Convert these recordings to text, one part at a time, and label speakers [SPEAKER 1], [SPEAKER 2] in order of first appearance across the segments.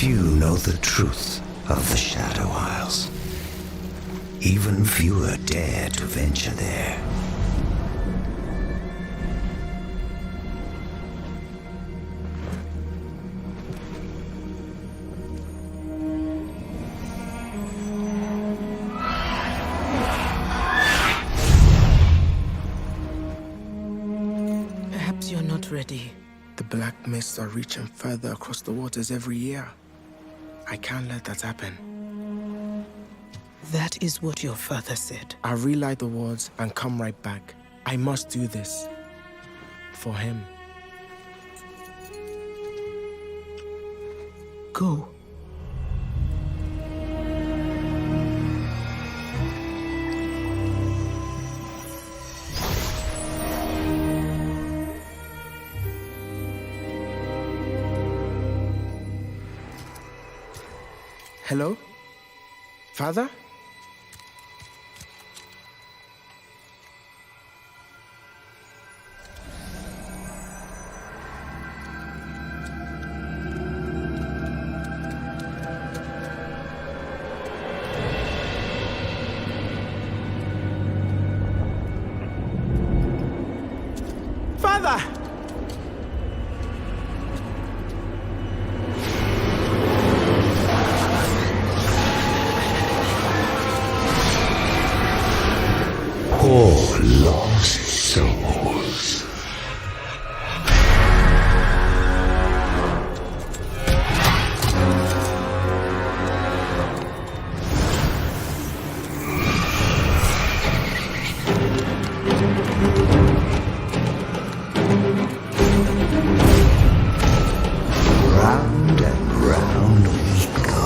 [SPEAKER 1] Few know the truth of the Shadow Isles. Even fewer dare to venture there.
[SPEAKER 2] Perhaps you're not ready.
[SPEAKER 3] The black mists are reaching further across the waters every year. I can't let that happen.
[SPEAKER 2] That is what your father said.
[SPEAKER 3] I'll relight the wards and come right back. I must do this. For him.
[SPEAKER 2] Go.
[SPEAKER 3] Hello? Father? Father!
[SPEAKER 1] Poor lost souls. Round and round we go.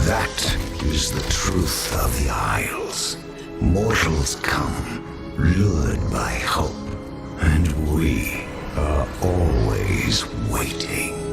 [SPEAKER 1] That is the truth of the Isles. Mortals come, lured by hope, and we are always waiting.